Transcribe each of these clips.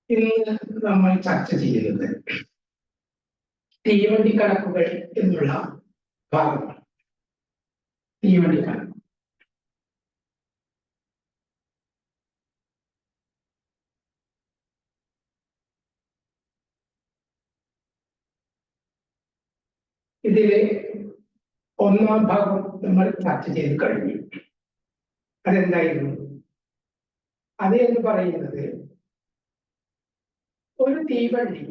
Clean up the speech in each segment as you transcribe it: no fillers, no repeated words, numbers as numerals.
ഇന്ന് നമ്മൾ ചർച്ച ചെയ്യുന്നത് തീവണ്ടി കണക്കുകൾ എന്നുള്ള ഭാഗമാണ്. തീവണ്ടി കണക്ക് ഇതില് ഒന്നാം ഭാഗം നമ്മൾ ചർച്ച ചെയ്ത് കഴിഞ്ഞു. അതെന്തായിരുന്നു? അത് എന്ന് പറയുന്നത് ഒരു തീവണ്ടി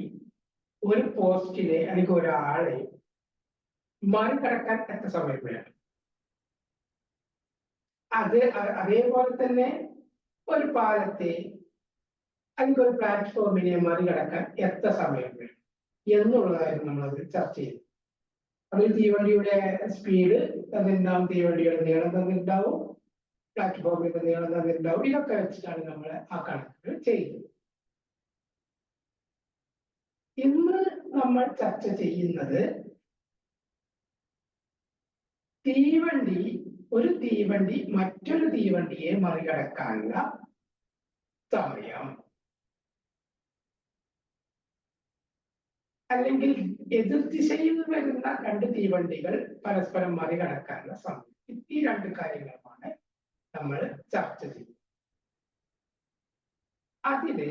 ഒരു പോസ്റ്റിനെ അല്ലെങ്കിൽ ഒരാളെ മറികടക്കാൻ എത്ര സമയം വേണം? അതേപോലെ തന്നെ ഒരു പാലത്തെ അല്ലെങ്കിൽ ഒരു പ്ലാറ്റ്ഫോമിനെ മറികടക്കാൻ എത്ര സമയം വേണം എന്നുള്ളതായിരുന്നു നമ്മളത് ചർച്ച ചെയ്തത്. അതിൽ തീവണ്ടിയുടെ സ്പീഡ് തന്നിട്ടുണ്ടാവും, തീവണ്ടിയുടെ നീളം തന്നിട്ടുണ്ടാവും, പ്ലാറ്റ്ഫോമിന്റെ നീളം തന്നിട്ടുണ്ടാവും. ഇതൊക്കെ വെച്ചിട്ടാണ് നമ്മൾ ആ കണക്കുകൾ ചെയ്യുന്നത്. ഇന്ന് നമ്മൾ ചർച്ച ചെയ്യുന്നത് ഒരു തീവണ്ടി മറ്റൊരു തീവണ്ടിയെ മറികടക്കാനുള്ള സമയം, അല്ലെങ്കിൽ എതിർ ദിശയിൽ വരുന്ന രണ്ട് തീവണ്ടികൾ പരസ്പരം മറികടക്കാനുള്ള സമയം. ഈ രണ്ട് കാര്യങ്ങളുമാണ് നമ്മൾ ചർച്ച ചെയ്യുന്നത്. അതില്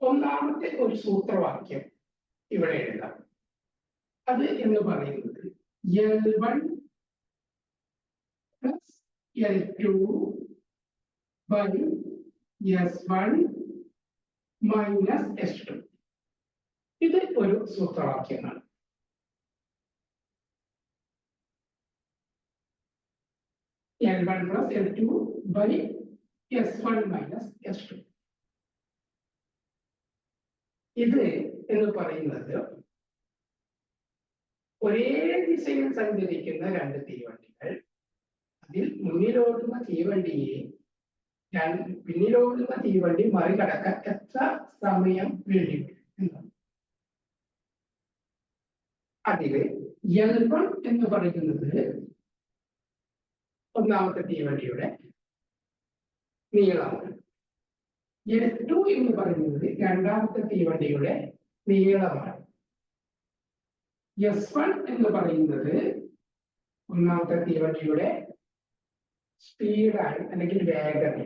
ഒന്നാമത്തെ ഒരു സൂത്രവാക്യം ഇവിടെ എഴുതാം. അത് എന്ന് പറയുന്നത് L1 + L2 / S1 - S2. ഇത് ഒരു സൂത്രവാക്യമാണ്. L1 + L2 / S1 - S2. ഇത് എന്ന് പറയുന്നത് ഒരേ ദിശയിൽ സഞ്ചരിക്കുന്ന രണ്ട് തീവണ്ടികൾ, അതിൽ മുന്നിലോടുന്ന തീവണ്ടിയെ പിന്നിലോടുന്ന തീവണ്ടി മറികടക്കാൻ എത്ര സമയം വേണ്ടിവരും എന്നാണ്. അതില് L1 എന്ന് പറയുന്നത് ഒന്നാമത്തെ തീവണ്ടിയുടെ നീളമാണ്. L2 എന്ന് പറയുന്നത് രണ്ടാമത്തെ തീവണ്ടിയുടെ നീളമാണ്. S1 എന്ന് പറയുന്നത് ഒന്നാമത്തെ തീവണ്ടിയുടെ സ്പീഡാണ് അല്ലെങ്കിൽ വേഗതയാണ്.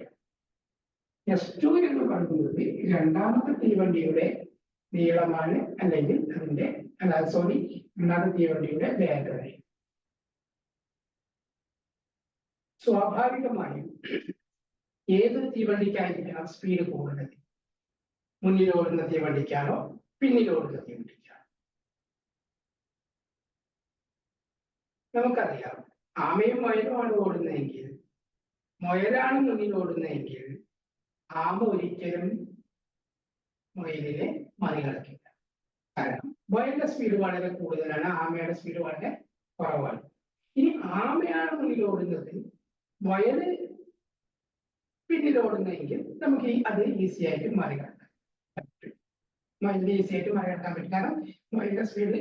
S2 എന്ന് പറയുന്നത് രണ്ടാമത്തെ തീവണ്ടിയുടെ നീളമാണ് അല്ലെങ്കിൽ രണ്ടാമത്തെ തീവണ്ടിയുടെ വേഗതയാണ്. സ്വാഭാവികമായും ഏതൊരു തീവണ്ടിക്കായിരിക്കണം സ്പീഡ് കൂടുതൽ? മുന്നിലോടുന്ന തീവണ്ടിക്കാണോ പിന്നിലോടുന്ന തീവണ്ടിക്കാണോ? നമുക്കറിയാം, ആമയും മുയലുമാണ് ഓടുന്നതെങ്കിൽ, മുയലാണ് മുന്നിൽ ഓടുന്നതെങ്കിൽ ആമ ഒരിക്കലും മുയലിനെ മറികടക്കില്ല. കാരണം മുയലിന്റെ സ്പീഡ് വളരെ കൂടുതലാണ്, ആമയുടെ സ്പീഡ് വളരെ കുറവാണ്. ഇനി ആമയാണ് മുന്നിൽ ഓടുന്നത്, മുയല് പിന്നിലോടുന്നെങ്കിൽ നമുക്ക് അത് ഈസി ആയിട്ട് മറികടക്കാൻ പറ്റും. മുയലിന് ഈസി ആയിട്ട് മറികടക്കാൻ പറ്റും. കാരണം മുയലിന്റെ സ്പീഡ്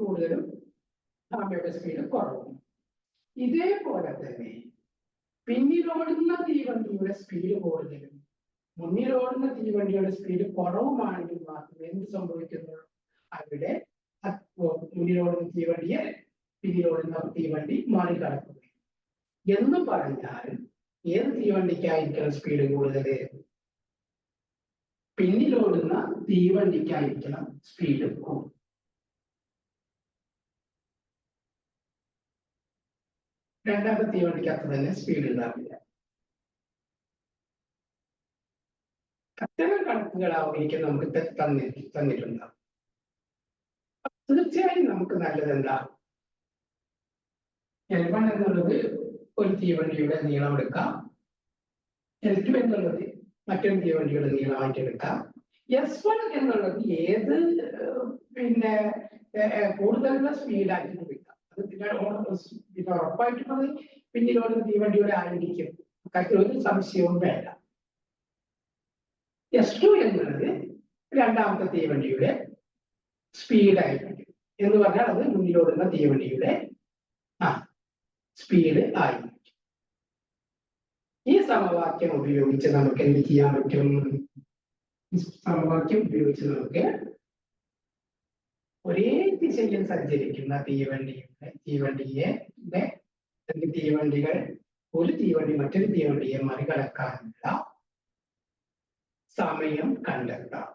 കൂടുതലും ആമയുടെ സ്പീഡ് കുറവും. ഇതേപോലെ തന്നെ പിന്നിലോടുന്ന തീവണ്ടിയുടെ സ്പീഡ് കൂടുതലും മുന്നിലോടുന്ന തീവണ്ടിയുടെ സ്പീഡ് കുറവുമാണെങ്കിൽ മാത്രമേ എന്ത് സംഭവിക്കുന്നുള്ളൂ? അവിടെ മുന്നിലോടുന്ന തീവണ്ടിയെ പിന്നിലോടുന്ന തീവണ്ടി മറികടക്കുക. എന്ന് പറഞ്ഞാൽ ഏത് തീവണ്ടിക്കായിരിക്കണം സ്പീഡ് കൂടുതൽ? പിന്നിലോടുന്ന തീവണ്ടിക്കായിരിക്കണം സ്പീഡ് കൂടുതൽ. രണ്ടാമത്തെ തീവണ്ടിക്ക് അത്ര തന്നെ സ്പീഡ് ഉണ്ടാവില്ല. അത്തരം കണക്കുകളായിരിക്കും നമുക്ക് തന്നിട്ടുണ്ടാവും. തീർച്ചയായും നമുക്ക് നല്ലത് എന്താ? L1 എന്നുള്ളത് ഒരു തീവണ്ടിയുടെ നീളം എടുക്കാം, L2 എന്നുള്ളത് മറ്റൊരു തീവണ്ടിയുടെ നീളമായിട്ട് എടുക്കാം, S1 എന്നുള്ളത് ഏത് കൂടുതലുള്ള സ്പീഡായിട്ട് എടുക്കാം. അത് ഉറപ്പായിട്ടുള്ളത് പിന്നിലോടുന്ന തീവണ്ടിയുടെ ആയിരിക്കും, ഒരു സംശയവും വേണ്ട. S2 എന്നുള്ളത് രണ്ടാമത്തെ തീവണ്ടിയുടെ സ്പീഡായിരിക്കും. എന്ന് പറഞ്ഞാൽ അത് മുന്നിലോടുന്ന തീവണ്ടിയുടെ സ്പീഡ് ആയിരിക്കും. ഈ സമവാക്യം ഉപയോഗിച്ച് നമുക്ക് എന്ത് ചെയ്യാൻ പറ്റും? സമവാക്യം ഉപയോഗിച്ച് നമുക്ക് ഒരേ ദിശയിൽ സഞ്ചരിക്കുന്ന തീവണ്ടികൾ ഒരു തീവണ്ടി മറ്റൊരു തീവണ്ടിയെ മറികടക്കാനുള്ള സമയം കണ്ടെത്താം.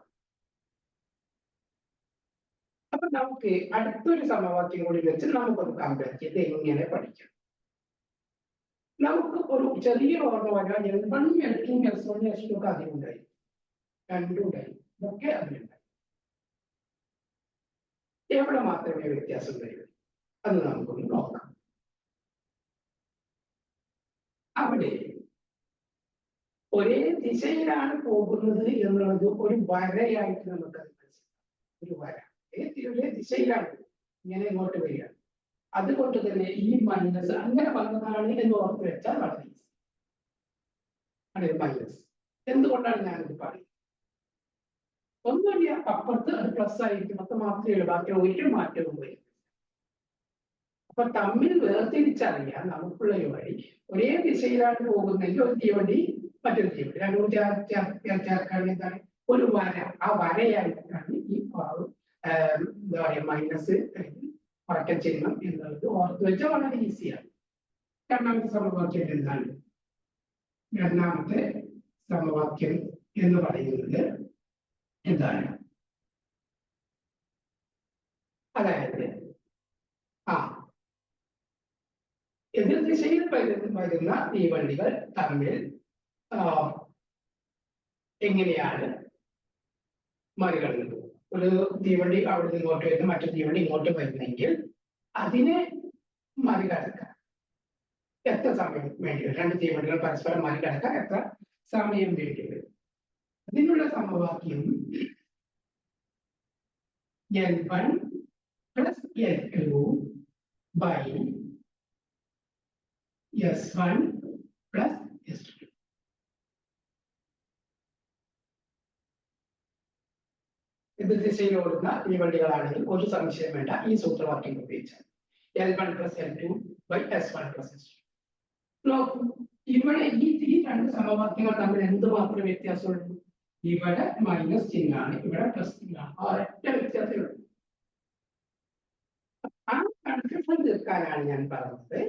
അപ്പൊ നമുക്ക് അടുത്തൊരു സമവാക്യം കൂടി വെച്ച് നമുക്കൊന്ന് കമ്പയർ ചെയ്ത് എങ്ങനെ പഠിക്കാം. നമുക്ക് ഒരു ചെറിയ ഓർമ്മ വരാൻ L1, L2, S1, S2 ഒക്കെ അതിലുണ്ടായി, രണ്ടും ഉണ്ടായി, ഇതൊക്കെ അതിലുണ്ടായി. എവിടെ മാത്രമേ വ്യത്യാസം വരൂ അത് നമുക്കൊന്ന് നോക്കാം. അവിടെ ഒരേ ദിശയിലാണ് പോകുന്നത് എന്നുള്ളത് ഒരു വരയായിട്ട് നമുക്കത് മനസ്സിലാക്കാം. ഒരു വര ഒരേ ദിശയിലാണ് ഇങ്ങനെ ഇങ്ങോട്ട് വരികയാണ്. അതുകൊണ്ട് തന്നെ ഈ മൈനസ് അങ്ങനെ വന്നതാണ് എന്ന് ഓർത്ത് വെച്ചാൽ വളരെ ഈസി. ആണ് മൈനസ്. എന്തുകൊണ്ടാണ് ഞാനിത് പറയുന്നത്? ഒന്നുമില്ല, അപ്പുറത്ത് അത് പ്ലസ് ആയിരിക്കും, അത് മാത്രമേ ഉള്ളൂ, ബാക്കി ഒരു മാറ്റവും വരും. അപ്പൊ തമ്മിൽ വേർതിരിച്ചറിയാൻ നമുക്കുള്ള ഈ വഴി ഒരേ ദിശയിലാണ് പോകുന്നെങ്കിൽ ഒരു തീവണ്ടി മറ്റൊരു തീവണ്ടി രണ്ടും ചേർക്കുകയാണെങ്കിൽ എന്താണ് ഒരു വര. ആ വരയായിട്ടാണ് ഈ എന്താ പറയുക മൈനസ് കുറയ്ക്കൽ ചിഹ്നം എന്നുള്ളത് ഓർത്ത് വെച്ചാൽ വളരെ ഈസിയാണ്. രണ്ടാമത്തെ സമവാക്യം എന്താണ്? രണ്ടാമത്തെ സമവാക്യം എന്ന് പറയുന്നത് എന്താണ്? അതായത് എതിർ ദിശയിൽ വരുന്ന തീവണ്ടികൾ തമ്മിൽ എങ്ങനെയാണ് മറികടന്നത്? ഒരു തീവണ്ടി അവിടെ നിന്ന് ഇങ്ങോട്ട് വരുന്ന മറ്റൊരു തീവണ്ടി ഇങ്ങോട്ട് വരുന്നെങ്കിൽ അതിനെ മറികടക്കാൻ എത്ര സമയം വേണ്ടി വരും? രണ്ട് തീവണ്ടികൾ പരസ്പരം മറികടക്കാൻ എത്ര സമയം വേണ്ടി വരും? അതിനുള്ള സമവാക്യം L1 plus L2 by S1 plus S2. എതിർ ദിശയിൽ ഓടുന്ന തീവണ്ടികളാണെങ്കിൽ ഒരു സംശയം വേണ്ട, ഈ സൂത്രവാക്യം ഉപയോഗിച്ചാൽ L1 plus L2 by S1 plus S2. നോക്കൂ, ഇവിടെ ഈ രണ്ട് സമവാക്യങ്ങൾ തമ്മിൽ എന്ത് മാത്രമേ വ്യത്യാസമുള്ളൂ? ഇവിടെ മൈനസ് ചിഹ്നമാണ്, ഇവിടെ പ്ലസ് ചിഹ്നമാണ്. ഒരൊറ്റ വ്യത്യാസമേ ഉള്ളൂ. ആ കൺഫ്യൂഷൻ തീർക്കാനാണ് ഞാൻ പറഞ്ഞത്.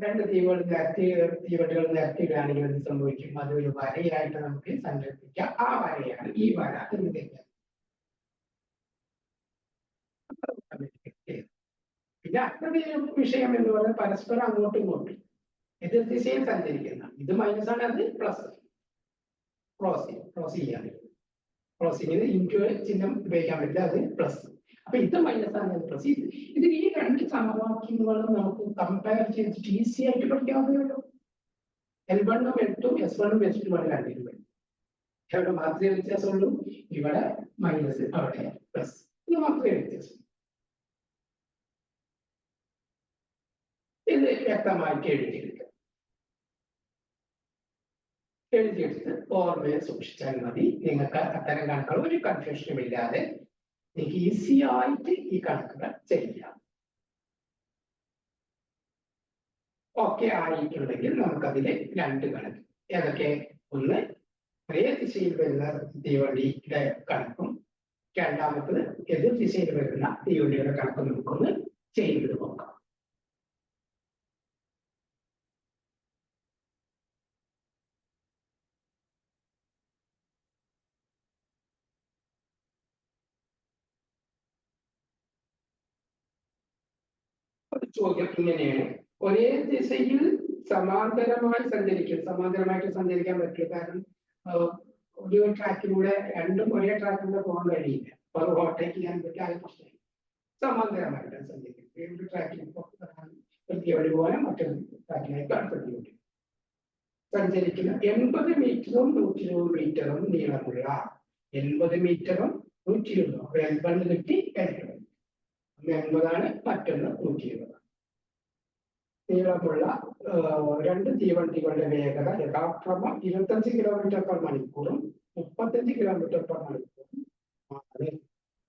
രണ്ട് തീവണ്ടികൾ നിരത്തിയിടുകയാണെങ്കിൽ എന്ത് സംഭവിക്കും? അത് ഒരു വരയായിട്ട് നമുക്ക് സങ്കല്പിക്കാം. ആ വരയാണ് ഈ വര എന്ന് തന്നെയാണ്. പിന്നെ അടുത്ത വിഷയം എന്ന് പറയുന്നത് പരസ്പരം അങ്ങോട്ടും ഇങ്ങോട്ടും എതിർ ദിശയിൽ സഞ്ചരിക്കുന്ന, ഇത് മൈനസ് ആണ്, അത് പ്ലസ്. ക്രോസിംഗ് ഇൻറ്റു ചിഹ്നം ഉപയോഗിക്കാൻ പറ്റില്ല, അത് പ്ലസ്. അപ്പൊ ഇത് മൈനസ് ആണ്, അത് പ്ലസ്. ഇത് ഈ രണ്ട് സമവാക്യങ്ങളും നമുക്ക് കമ്പയർ ചെയ്തിട്ട് ഈസി ആയിട്ട് പഠിക്കാവുന്നല്ലോ. L1 ഉം L2 S1 ഉം S2 ആണ് രണ്ടിലും വരും. ഇവിടെ മാത്രമേ വ്യത്യാസമുള്ളൂ, ഇവിടെ മൈനസ് അവിടെ പ്ലസ്, ഇത് മാത്രമേ വ്യത്യാസം. ഇത് വ്യക്തമായിട്ട് എഴുതിയെടുത്ത് ഓർമ്മയെ സൂക്ഷിച്ചാൽ മതി. നിങ്ങൾക്ക് അത്തരം കണക്കുകൾ ഒരു കൺഫ്യൂഷനും ഇല്ലാതെ നിങ്ങൾക്ക് ഈസി ആയിട്ട് ഈ കണക്കുകൾ ചെയ്യാം. ഓക്കെ ആയിട്ടുണ്ടെങ്കിൽ നമുക്കതിലെ രണ്ട് കണക്ക് ഏതൊക്കെ? ഒന്ന് ഒരേ ദിശയിൽ വരുന്ന തീവണ്ടിയുടെ കണക്കും, രണ്ടാമത്തത് എതിർ ദിശയിൽ വരുന്ന തീവണ്ടിയുടെ കണക്കും നമുക്കൊന്ന് ചെയ്ത് നോക്കാം. ചോദ്യം ഇങ്ങനെയാണ്: ഒരേ ദിശയിൽ സമാന്തരമായിട്ട് സഞ്ചരിക്കാൻ പറ്റില്ല. കാരണം ഒരു ട്രാക്കിലൂടെ രണ്ടും ഒരേ ട്രാക്കിലൂടെ പോകാൻ കഴിയില്ല. അപ്പൊ അത് ഓവർടേക്ക് ചെയ്യാൻ പറ്റിയ പ്രശ്നം. സമാന്തരമായിട്ടാണ് സഞ്ചരിക്കുന്നത്. ഒരു ട്രാക്കിൽ ഒരു തീവണ്ടി പോലെ മറ്റൊരു ട്രാക്കിലേക്ക് അടുത്ത തീവണ്ടി സഞ്ചരിക്കുന്ന 80 മീറ്ററും 120 മീറ്ററും നീളമുള്ള 80 മീറ്ററും 120. അപ്പൊ L1 കിട്ടി, L2 80 മറ്റൊന്ന് 120. നീളമുള്ള രണ്ട് തീവണ്ടികളുടെ വേഗത യഥാക്രമം 25 km/മണിക്കൂറും 35 km/മണിക്കൂറും ആണ്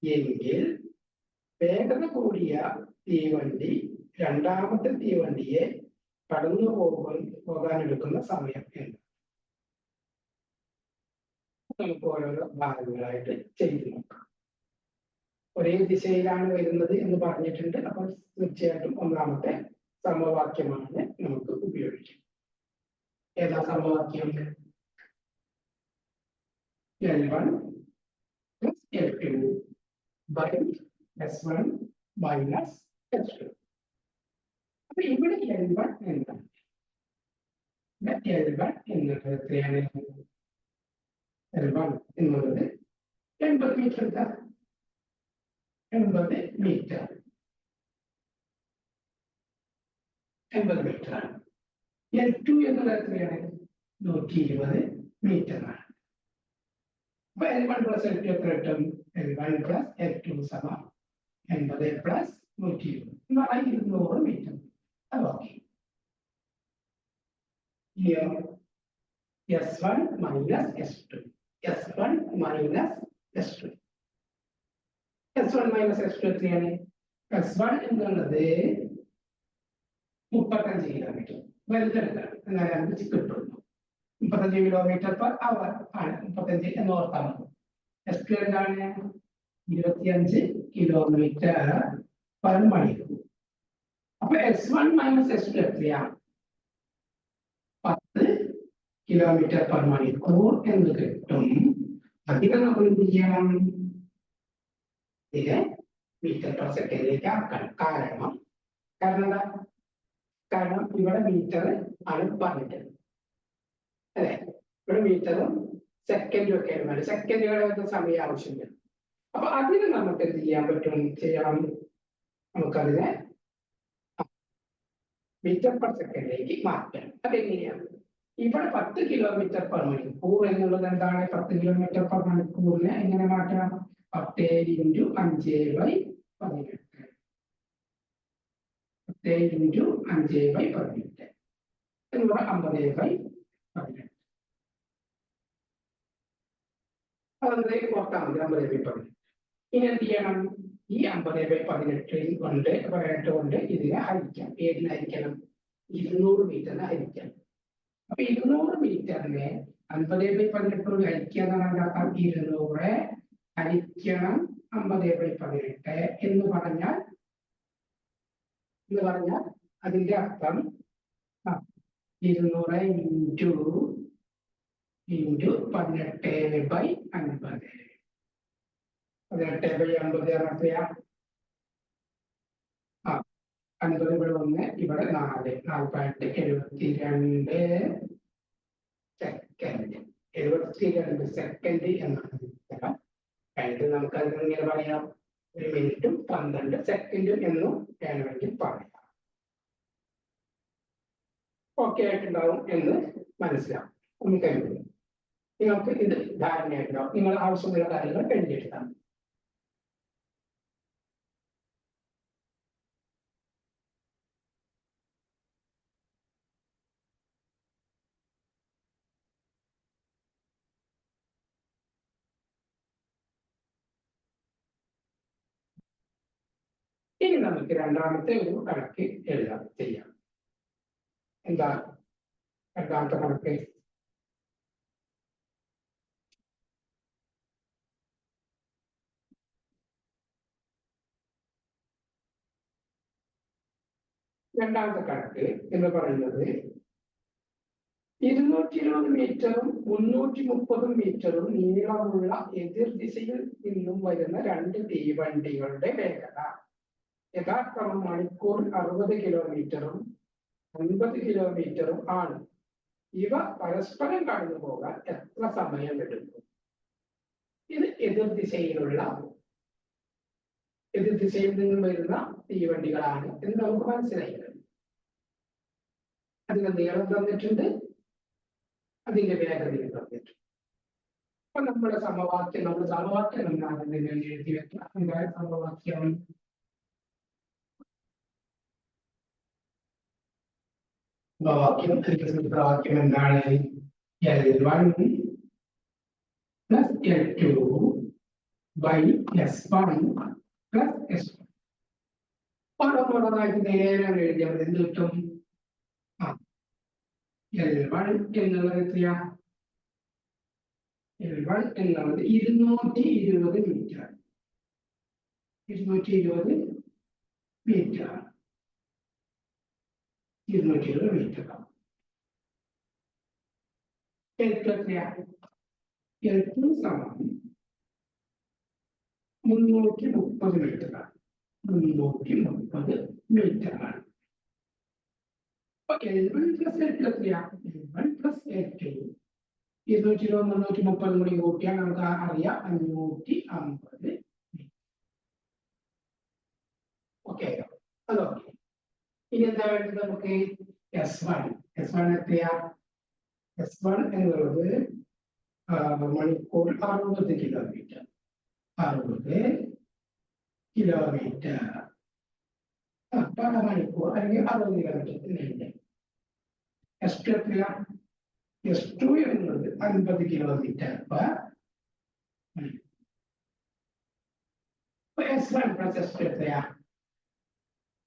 എങ്കിൽ വേഗത കൂടിയ തീവണ്ടി രണ്ടാമത്തെ തീവണ്ടിയെ കടന്നു പോകാനെടുക്കുന്ന സമയം എന്ത്? നമുക്ക് ഓരോരോ ഭാഗങ്ങളായിട്ട് ചെയ്തു നോക്കാം. ഒരേ ദിശയിലാണ് വരുന്നത് എന്ന് പറഞ്ഞിട്ടുണ്ട്. അപ്പോൾ തീർച്ചയായിട്ടും ഒന്നാമത്തെ സമവാക്യമാണ് നമുക്ക് ഉപയോഗിക്കാം. ഏതാ സമവാക്യം? L1 plus L2 by S1 minus S2. അപ്പൊ ഇവിടെ L1 എന്താണ്? L1 എന്നുള്ളത് എത്രയാണ്? L1 എന്നുള്ളത് 80 മീറ്റർ. 80 മീറ്റർ. 80 മീറ്റർ ആണ്. L2 എന്നുള്ളത് എത്രയാണ്? 120 മീറ്റർ ആണ്. അപ്പൊ L1 plus L2 എത്ര കിട്ടും? L1 plus L2 സമം 80 plus 120 200 മീറ്റർ. അത് okay. S1 minus S2. S1 minus S2. S1 minus S2 എത്രയാണ്? S1 എന്നുള്ളത് 35 കിലോമീറ്റർ. വലുതെടുക്കണം എന്നാലേ നമുക്ക് കിട്ടുള്ളൂ. 35 കിലോമീറ്റർ പെർ അവർ ആണ്. 35 എന്ന് ഓർത്താൽ മതി. S2 എന്താണ്? 25 കിലോമീറ്റർ പെർ മണിക്കൂർ. അപ്പൊ S1 മൈനസ് S2 എത്രയാണ്? 10 കിലോമീറ്റർ പെർ മണിക്കൂർ എന്ന് കിട്ടും. അതിനെ നമ്മൾ എന്ത് ചെയ്യണം? ഇതിനെ മീറ്റർ പെർ സെക്കൻഡിലേക്ക് ആക്കണം. കാരണം എന്താ? കാരണം ഇവിടെ മീറ്റർ ആണ് പറഞ്ഞിട്ട് അല്ലെ? ഇവിടെ മീറ്ററും സെക്കൻഡും ഒക്കെ ആയിരുന്നു. സെക്കൻഡുകളുടെ സമയം ആവശ്യമില്ല. അപ്പൊ അതിന് നമുക്ക് എന്ത് ചെയ്യാൻ പറ്റും? നമുക്കതിനെ മീറ്റർ പെർ സെക്കൻഡിലേക്ക് മാറ്റാം. അതെങ്ങനെയാണ്? ഇവിടെ 10 കിലോമീറ്റർ പെർ മണിക്കൂർ എന്നുള്ളത് എന്താണ്? 10 കിലോമീറ്റർ പെർ മണിക്കൂറിനെ എങ്ങനെ മാറ്റാം? 10 × 5/18. 10 × 5/18 എന്നിവിടെ 50/18. അതെന്തേ ഓർത്താൽ മതി. 50/18. ഇനി എന്ത് ചെയ്യണം? ഈ 50/18 കൊണ്ട് ഇതിനെ ഹരിക്കാം. ഏതിനെ ഹരിക്കണം? 200 മീറ്ററിനെ ഹരിക്കാം. അപ്പൊ 200 മീറ്ററിനെ 50/18 ഹരിക്കുക എന്നാണ് അർത്ഥം. 200 ഹരിക്കണം 50/18 എന്ന് പറഞ്ഞാൽ അതിന്റെ അർത്ഥം 200 × 18/50. 18/50 50 ഇവിടെ 1 ഇവിടെ 4 48 സെക്കൻഡ്. 72 സെക്കൻഡ് എന്നാണ് കഴിഞ്ഞിട്ട് നമുക്ക് അതിങ്ങനെ പറയാം. 1 മിനിറ്റും 12 സെക്കൻഡും എന്നും വേണമെങ്കിൽ പറയാം. ഓക്കെ ആയിട്ടുണ്ടാവും എന്ന് മനസ്സിലാവും. നമുക്ക് നിങ്ങൾക്ക് ഇത് ധാരണയായിട്ടുണ്ടാവും. നിങ്ങൾ ആവശ്യമുള്ള കാര്യങ്ങൾ എഴുതിയെടുക്കാം. ഇനി നമുക്ക് രണ്ടാമത്തെ ഒരു കണക്ക് ചെയ്യാം. എന്താ രണ്ടാമത്തെ കണക്ക്? രണ്ടാമത്തെ കണക്ക് എന്ന് പറയുന്നത് 220 മീറ്ററും 330 മീറ്ററും നീളമുള്ള എതിർ ദിശയിൽ നിന്നും വരുന്ന 2 തീവണ്ടികളുടെ വേഗത യഥാക്രമം മണിക്കൂറിൽ 60 കിലോമീറ്ററും 50 കിലോമീറ്ററും ആണ്. ഇവ പരസ്പരം കടന്നു പോകാൻ എത്ര സമയം എടുക്കും? ഇത് എതിർ ദിശയിൽ നിന്നും വരുന്ന തീവണ്ടികളാണ് എന്ന് നമുക്ക് മനസ്സിലായി. അതിന്റെ നീളം തന്നിട്ടുണ്ട്, അതിന്റെ വേഗതയും തന്നിട്ടുണ്ട്. അപ്പൊ നമ്മുടെ സമവാക്യം എന്താണെന്ന് എഴുതി വെക്കാം. എന്താണ് സമവാക്യം? സമവാക്യം എന്താണ്? L1 plus L2 by S1 plus S2. ഓരോന്നായിട്ട് നേരെ എഴുതിയാൽ എന്ത് കിട്ടും? L1 എന്നുള്ളത് എത്രയാ? L1 എന്നുള്ളത് 220 മീറ്റർ. 220 മീറ്റർ. 220 മീറ്റർ. L2 എത്രയാണ്? L2 സമം 330 മീറ്റർ. 330 മീറ്റർ ആണ്. അപ്പൊ L1 പ്ലസ് L2 എത്രയാണ്? L1 പ്ലസ് L2 220 330 കൂടി കൂട്ടിയാൽ നമുക്ക് അറിയാം 550. ഓക്കെ, അതോക്കെ. ഇനി എന്താ വേണ്ടത് നമുക്ക്? S1 എത്രയാ? S1 എന്നുള്ളത് മണിക്കൂർ 60 കിലോമീറ്റർ. 60 കിലോമീറ്റർ മണിക്കൂർ അല്ലെങ്കിൽ 60 കിലോമീറ്റർ. S2 എത്രയാ? S2 എന്നുള്ളത് 50 കിലോമീറ്റർ. S1 പ്ലസ് S2 എത്രയാ?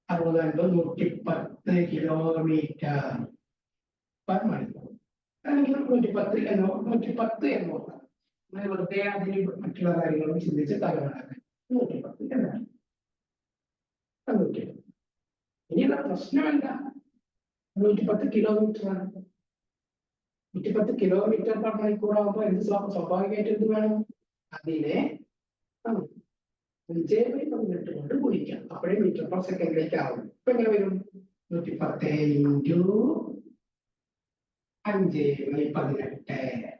60 110 കിലോമീറ്റർ മണിക്കൂർ. അല്ലെങ്കിൽ 110 എന്നോ വെറുതെ അതിന് മറ്റുള്ള കാര്യങ്ങളും ചിന്തിച്ച് തലമുണ്ടാക്കാൻ 110 എന്നാണ്. ഇനിയുള്ള പ്രശ്നം എന്താ? 110 കിലോമീറ്റർ ആണ്. 110 കിലോമീറ്റർ മണിക്കൂറാകുമ്പോൾ എന്ത് സ്വാഭാവികമായിട്ട് എന്ത് വേണം? അതിനെ 5/18 കൊണ്ട് ഗുണിക്കാം. അപ്പോഴേ മീറ്റർ പെർ സെക്കൻഡിലേക്ക് ആവും. ഇപ്പൊ എങ്ങനെ വരും? 110 × 5/18.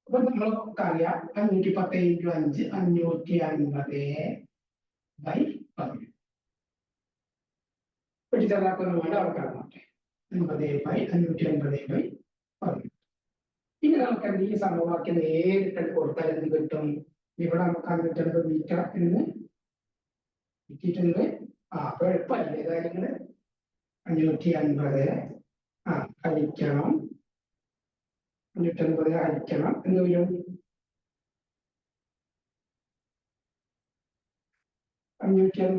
അപ്പൊ നമ്മളൊക്കെ അറിയാം 510 × 5 550/18. പിടിച്ചതാക്കുന്ന വേണ്ട ആൾക്കാർ നോട്ടെ. 50/550/18. ഇനി നമുക്ക് ഈ സമവാക്യം നേരിട്ട് കൊടുത്താൽ എന്ത് കിട്ടും? ഇവിടെ നമുക്ക് 550 മീറ്റർ എന്ന് കിട്ടിയിട്ടുണ്ട്. അപ്പൊ എളുപ്പമല്ലേ കാര്യങ്ങള്? 550 ഹരിക്കണം 550 ഹരിക്കണം എന്ത് വരും? 550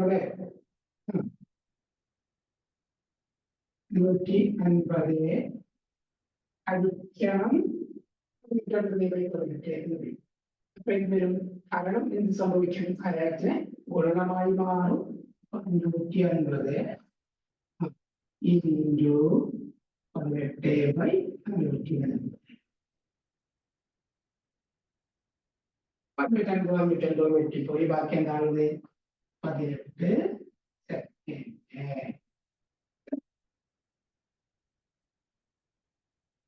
ഹരിക്കണം 550/18. അപ്പൊ എന്ത് വരും? ഹരണം എന്ത് സംഭവിക്കും? ഹരത്തിന് ഗുണനമായി മാറും. 550 × 18/550. 550 വെട്ടിപ്പോയി. ബാക്കി എന്താണത്? 18 സെക്കൻഡ്.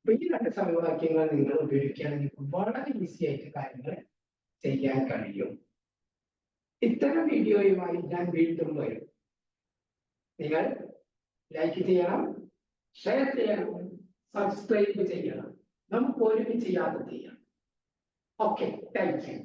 ഈ രണ്ട് സമവാക്യങ്ങൾ നിങ്ങൾ ഉപയോഗിക്കുകയാണെങ്കിൽ വളരെ ഈസി ആയിട്ട് കാര്യങ്ങൾ ചെയ്യാൻ കഴിയും. ഇത്തരം വീഡിയോയുമായി ഞാൻ വീണ്ടും വരും. നിങ്ങൾ ലൈക്ക് ചെയ്യണം, ഷെയർ ചെയ്യണം, സബ്സ്ക്രൈബ് ചെയ്യണം. നമുക്ക് ഒരുമിച്ച് യാത്ര ചെയ്യാം. Okay, thank you.